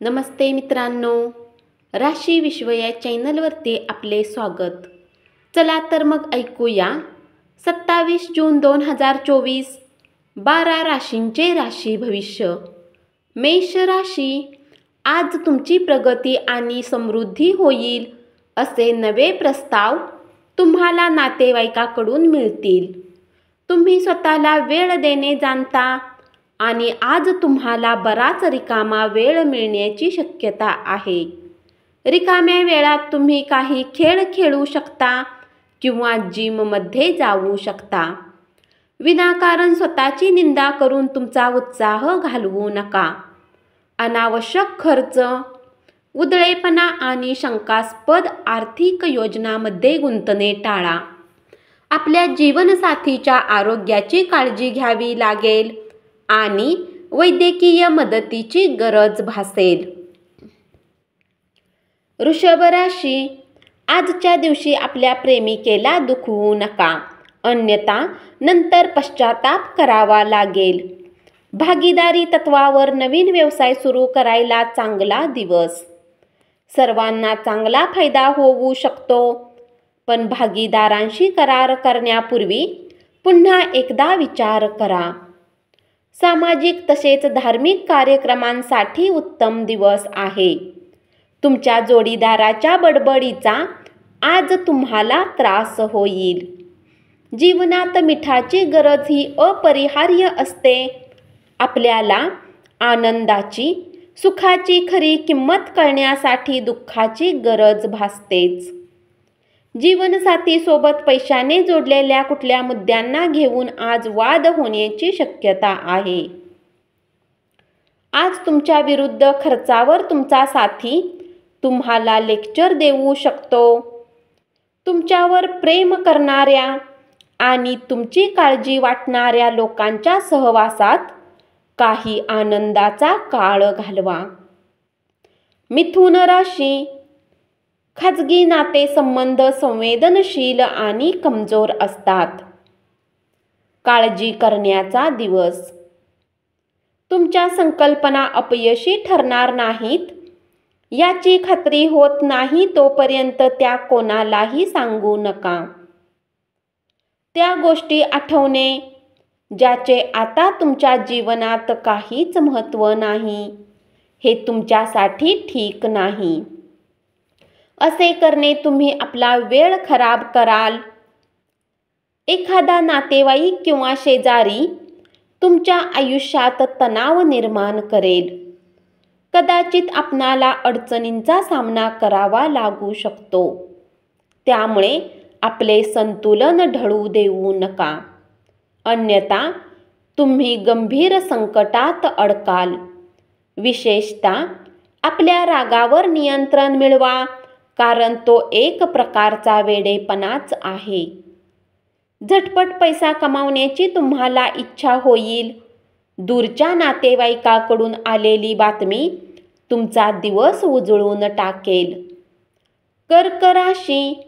नमस्ते मित्रांनो, राशी विश्व या चॅनलवरती आपले स्वागत. चला तर मग ऐकूया 27 जून 2024 12 राशींचे राशी भविष्य. मेष राशी, आज तुमची प्रगती आणि समृद्धी होईल असे नवे प्रस्ताव तुम्हाला नातेवाईकाकडून मिळतील. तुम्ही स्वतःला वेळ देणे जाणता आणि आज तुम्हाला बराच रिकामा वेळ मिळण्याची शक्यता आहे. रिकाम्या वेळात तुम्ही काही खेळ खेळू शकता किंवा जिममध्ये जाऊ शकता. विनाकारण स्वतःची निंदा करून तुमचा उत्साह घालवू नका. अनावश्यक खर्च, उधळेपणा आणि शंकास्पद आर्थिक योजनांमध्ये गुंतणे टाळा. आपल्या जीवनसाथीच्या आरोग्याची काळजी घ्यावी लागेल आणि वैद्यकीय मदतीची गरज भासेल. वृषभ राशी, आजच्या दिवशी आपल्या प्रेमिकेला दुखवू नका, अन्यथा नंतर पश्चाताप करावा लागेल. भागीदारी तत्वावर नवीन व्यवसाय सुरू करायला चांगला दिवस. सर्वांना चांगला फायदा होऊ शकतो, पण भागीदारांशी करार करण्यापूर्वी पुन्हा एकदा विचार करा. सामाजिक तसेच धार्मिक कार्यक्रमांसाठी उत्तम दिवस आहे. तुमच्या जोडीदाराच्या बडबडीचा आज तुम्हाला त्रास होईल. जीवनात मिठाची गरज ही अपरिहार्य असते. आपल्याला आनंदाची, सुखाची खरी किंमत कळण्यासाठी दुःखाची गरज भासतेच. जीवनसाथी सोबत पैशाने जोडलेल्या कुठल्या मुद्द्यांना घेऊन आज वाद होण्याची शक्यता आहे. आज तुमच्या विरुद्ध खर्चावर तुमचा साथी तुम्हाला लेक्चर देऊ शकतो. तुमच्यावर प्रेम करणाऱ्या आणि तुमची काळजी वाटणाऱ्या लोकांच्या सहवासात काही आनंदाचा काळ घालवा. मिथुन राशी, खाजगी नातेसंबंध संवेदनशील आणि कमजोर असतात. काळजी करण्याचा दिवस. तुमच्या संकल्पना अपयशी ठरणार नाहीत याची खात्री होत नाही तोपर्यंत त्या कोणालाही सांगू नका. त्या गोष्टी आठवणे ज्याचे आता तुमच्या जीवनात काहीच महत्त्व नाही, हे तुमच्यासाठी ठीक नाही. असे करणे तुम्ही आपला वेळ खराब कराल. एखादा नातेवाईक किंवा शेजारी तुमच्या आयुष्यात तणाव निर्माण करेल. कदाचित आपणाला अडचणींचा सामना करावा लागू शकतो. त्यामुळे आपले संतुलन ढळू देऊ नका, अन्यथा तुम्ही गंभीर संकटात अडकाल. विशेषतः आपल्या रागावर नियंत्रण मिळवा, कारण तो एक प्रकारचा वेडेपणाच आहे. झटपट पैसा कमावण्याची तुम्हाला इच्छा होईल. दूरच्या नातेवाईकाकडून आलेली बातमी तुमचा दिवस उजळून टाकेल. कर्क राशी,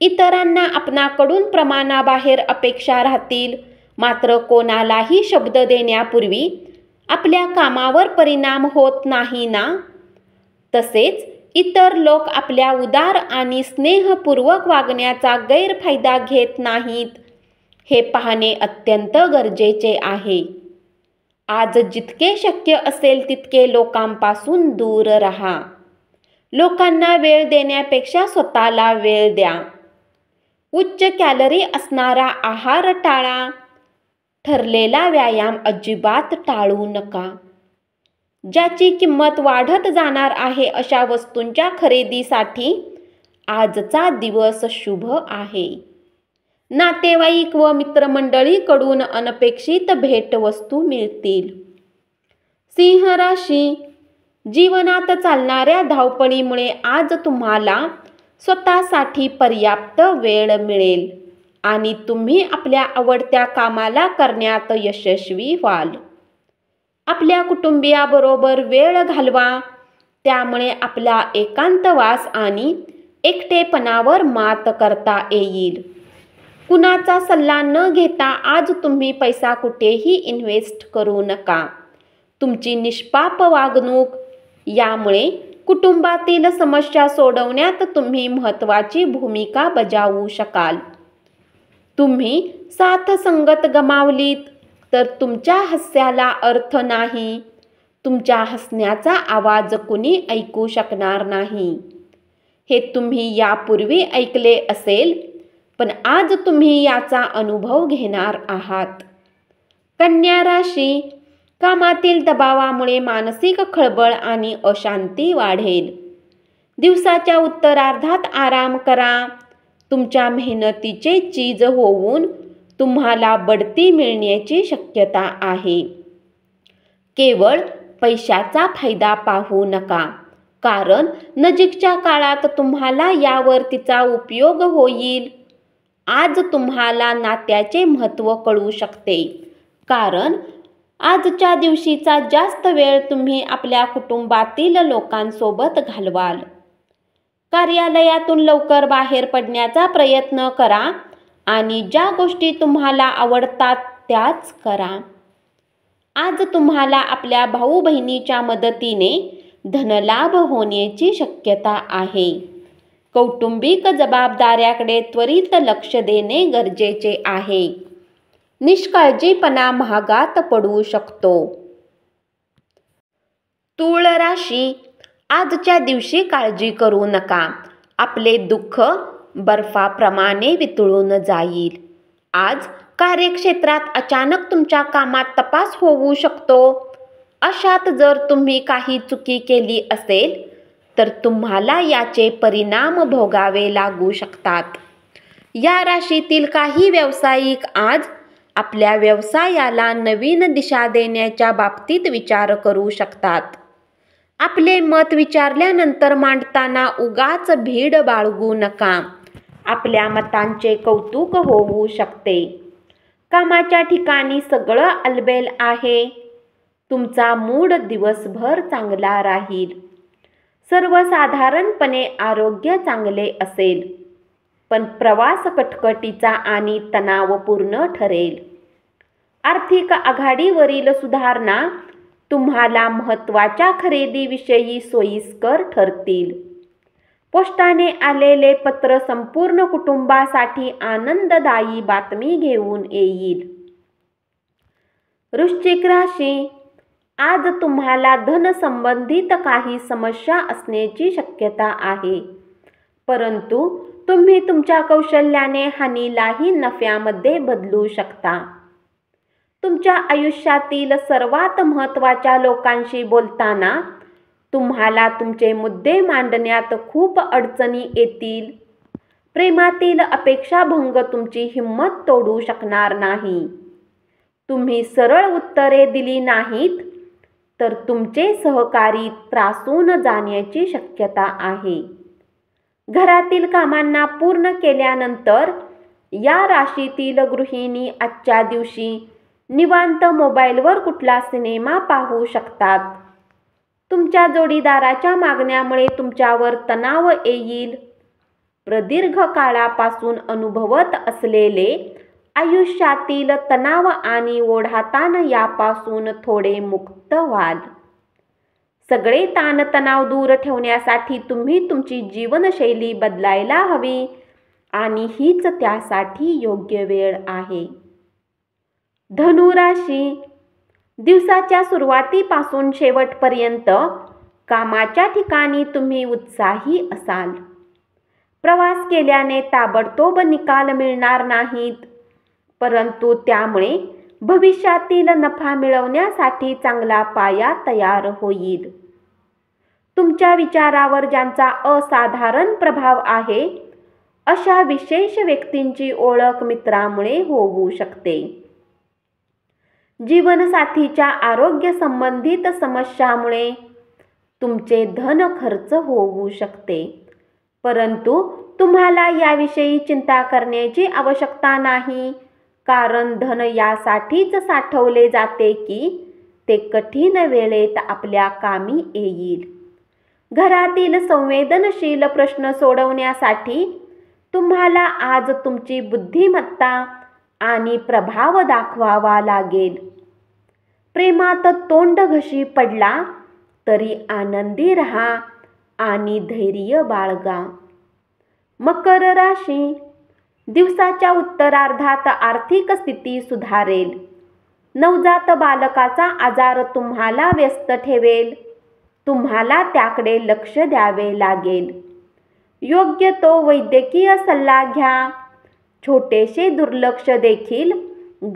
इतरांना आपणाकडून प्रमाणाबाहेर अपेक्षा राहतील, मात्र कोणालाही शब्द देण्यापूर्वी आपल्या कामावर परिणाम होत नाही ना. तसेच इतर लोक आपल्या उदार आणि स्नेहपूर्वक वागण्याचा गैरफायदा घेत नाहीत, हे पाहणे अत्यंत गरजेचे आहे. आज जितके शक्य असेल तितके लोकांपासून दूर राहा. लोकांना वेळ देण्यापेक्षा स्वतःला वेळ द्या. उच्च कॅलरी असणारा आहार टाळा. ठरलेला व्यायाम अजिबात टाळू नका. ज्याची किंमत वाढत जाणार आहे अशा वस्तूंच्या खरेदीसाठी आजचा दिवस शुभ आहे. नातेवाईक व मित्रमंडळीकडून अनपेक्षित भेटवस्तू मिळतील. सिंह राशी, जीवनात चालणाऱ्या धावपळीमुळे आज तुम्हाला स्वतःसाठी पर्याप्त वेळ मिळेल आणि तुम्ही आपल्या आवडत्या कामाला करण्यात यशस्वी व्हाल. आपल्या कुटुंबियाबरोबर वेळ घालवा, त्यामुळे आपला एकांतवास आणि एकटेपणावर मात करता येईल. कुणाचा सल्ला न घेता आज तुम्ही पैसा कुठेही इन्व्हेस्ट करू नका. तुमची निष्पाप वागणूक यामुळे कुटुंबातील समस्या सोडवण्यात तुम्ही महत्त्वाची भूमिका बजावू शकाल. तुम्ही साथ संगत गमावलीत तर तुमच्या हास्याला अर्थ नाही. तुमच्या हसण्याचा आवाज कुणी ऐकू शकणार नाही. हे तुम्ही यापूर्वी ऐकले असेल, पण आज तुम्ही याचा अनुभव घेणार आहात. कन्या राशी, कामातील दबावामुळे मानसिक खळबळ आणि अशांती वाढेल. दिवसाच्या उत्तरार्धात आराम करा. तुमच्या मेहनतीचे चीज होऊन तुम्हाला बढती मिळण्याची शक्यता आहे. केवळ पैशाचा फायदा पाहू नका, कारण नजीकच्या काळात तुम्हाला यावर तिचा उपयोग होईल. आज तुम्हाला नात्याचे महत्त्व कळू शकते, कारण आजच्या दिवशीचा जास्त वेळ तुम्ही आपल्या कुटुंबातील लोकांसोबत घालवाल. कार्यालयातून लवकर बाहेर पडण्याचा प्रयत्न करा आणि ज्या गोष्टी तुम्हाला आवडतात त्याच करा. आज तुम्हाला आपल्या भाऊ बहिणीच्या मदतीने धनलाभ होण्याची शक्यता आहे. कौटुंबिक जबाबदाऱ्याकडे त्वरित लक्ष देणे गरजेचे आहे. निष्काळजीपणा महागात पडू शकतो. तूळ राशी, आजच्या दिवशी काळजी करू नका. आपले दुःख बर्फाप्रमाणे वितळून जाईल. आज कार्यक्षेत्रात अचानक तुमच्या कामात तपास होऊ शकतो. अशात जर तुम्ही काही चुकी केली असेल तर तुम्हाला याचे परिणाम भोगावे लागू शकतात. या राशीतील काही व्यावसायिक आज आपल्या व्यवसायाला नवीन दिशा देण्याच्या बाबतीत विचार करू शकतात. आपले मत विचारल्यानंतर मांडताना उगाच भीड बाळगू नका. आपल्या मतांचे कौतुक होऊ शकते. कामाच्या ठिकाणी सगळं अलबेल आहे. तुमचा मूड दिवसभर चांगला राहील. सर्वसाधारणपणे आरोग्य चांगले असेल, पण प्रवास कटकटीचा आणि तणावपूर्ण ठरेल. आर्थिक आघाडीवरील सुधारणा तुम्हाला महत्त्वाच्या खरेदीविषयी सोयीस्कर ठरतील. पोस्टाने आलेले पत्र संपूर्ण कुटुंबासाठी आनंददायी बातमी घेऊन येईल. वृश्चिक राशी, आज तुम्हाला धनसंबंधित काही समस्या असण्याची शक्यता आहे, परंतु तुम्ही तुमच्या कौशल्याने हानीलाही नफ्यामध्ये बदलू शकता. तुमच्या आयुष्यातील सर्वात महत्त्वाच्या लोकांशी बोलताना तुम्हाला तुमचे मुद्दे मांडण्यात खूप अडचणी येतील. प्रेमातील अपेक्षाभंग तुमची हिंमत तोडू शकणार नाही. तुम्ही सरळ उत्तरे दिली नाहीत तर तुमचे सहकारी त्रासून जाण्याची शक्यता आहे. घरातील कामांना पूर्ण केल्यानंतर या राशीतील गृहिणी आजच्या दिवशी निवांत मोबाईलवर कुठला सिनेमा पाहू शकतात. तुमच्या जोडीदाराच्या मागण्यामुळे तुमच्यावर तणाव येईल. प्रदीर्घ काळापासून अनुभवत असलेले आयुष्यातील तणाव आणि ओढाताण यापासून थोडे मुक्त व्हाल. सगळे ताणतणाव दूर ठेवण्यासाठी तुम्ही तुमची जीवनशैली बदलायला हवी आणि हीच त्यासाठी योग्य वेळ आहे. धनु राशी, दिवसाच्या सुरुवातीपासून शेवटपर्यंत कामाच्या ठिकाणी तुम्ही उत्साही असाल. प्रवास केल्याने ताबडतोब निकाल मिळणार नाहीत, परंतु त्यामुळे भविष्यातील नफा मिळवण्यासाठी चांगला पाया तयार होईल. तुमच्या विचारावर ज्यांचा असाधारण प्रभाव आहे अशा विशेष व्यक्तींची ओळख मित्रामुळे होऊ शकते. जीवनसाथीच्या आरोग्य संबंधित समस्यामुळे तुमचे धन खर्च होऊ शकते, परंतु तुम्हाला याविषयी चिंता करण्याची आवश्यकता नाही, कारण धन यासाठीच साठवले जाते की ते कठीण वेळेत आपल्या कामी येईल. घरातील संवेदनशील प्रश्न सोडवण्यासाठी तुम्हाला आज तुमची बुद्धिमत्ता आणि प्रभाव दाखवावा लागेल. प्रेमात तोंडघशी पडला तरी आनंदी राहा आणि धैर्य बाळगा. मकर राशी, दिवसाच्या उत्तरार्धात आर्थिक स्थिती सुधारेल. नवजात बालकाचा आजार तुम्हाला व्यस्त ठेवेल. तुम्हाला त्याकडे लक्ष द्यावे लागेल. योग्य तो वैद्यकीय सल्ला घ्या. छोटेसे दुर्लक्ष देखील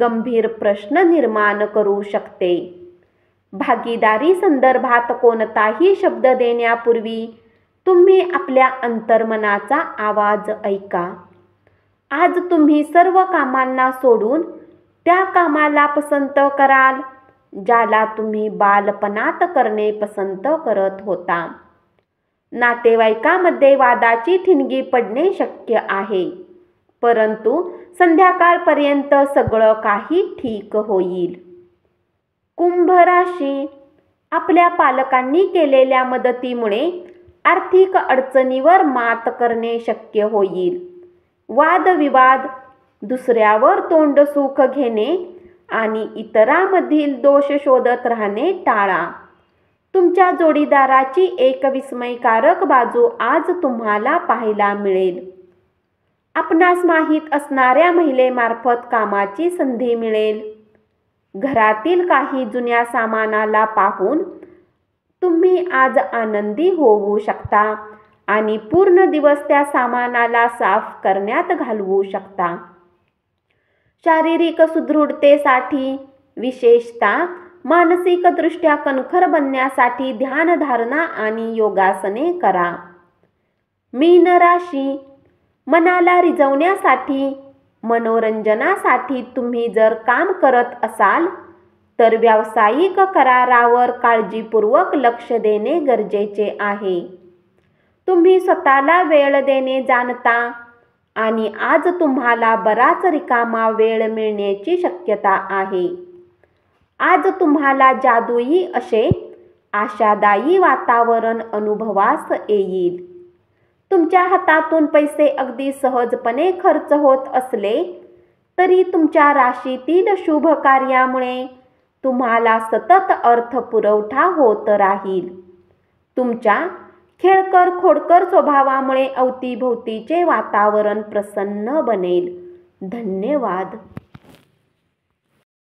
गंभीर प्रश्न निर्माण करू शकते. भागीदारी संदर्भात कोणताही शब्द देण्यापूर्वी तुम्ही आपल्या अंतर्मनाचा आवाज ऐका. आज तुम्ही सर्व कामांना सोडून त्या कामाला पसंत कराल ज्याला तुम्ही बालपणात करणे पसंत करत होता. नातेवाईकामध्ये वादाची ठिणगी पडणे शक्य आहे, परंतु संध्याकाळपर्यंत सगळं काही ठीक होईल. कुंभ राशी, आपल्या पालकांनी केलेल्या मदतीमुळे आर्थिक अडचणीवर मात करणे शक्य होईल. वादविवाद, दुसऱ्यावर तोंडसुख घेणे आणि इतरांमधील दोष शोधत राहणे टाळा. तुमच्या जोडीदाराची एक विस्मयकारक बाजू आज तुम्हाला पाहायला मिळेल. आपणास माहीत असणाऱ्या महिलेमार्फत कामाची संधी मिळेल. घरातील काही जुन्या सामानाला पाहून तुम्ही आज आनंदी होऊ शकता आणि पूर्ण दिवस त्या सामानाला साफ करण्यात घालवू शकता. शारीरिक सुदृढतेसाठी, विशेषतः मानसिकदृष्ट्या कणखर बनण्यासाठी ध्यानधारणा आणि योगासने करा. मीन राशी, मनाला रिझवण्यासाठी, मनोरंजनासाठी तुम्ही जर काम करत असाल तर व्यावसायिक करारावर काळजीपूर्वक लक्ष देणे गरजेचे आहे. तुम्ही स्वतःला वेळ देणे जाणता आणि आज तुम्हाला बराच रिकामा वेळ मिळण्याची शक्यता आहे. आज तुम्हाला जादुई असे आशादायी वातावरण अनुभवास येईल. तुमच्या हातातून पैसे अगदी सहजपणे खर्च होत असले तरी तुमच्या राशीतील शुभ कार्यामुळे तुम्हाला सतत अर्थपुरवठा होत राहील. तुमच्या खेळकर खोडकर स्वभावामुळे अवतीभोवतीचे वातावरण प्रसन्न बनेल. धन्यवाद.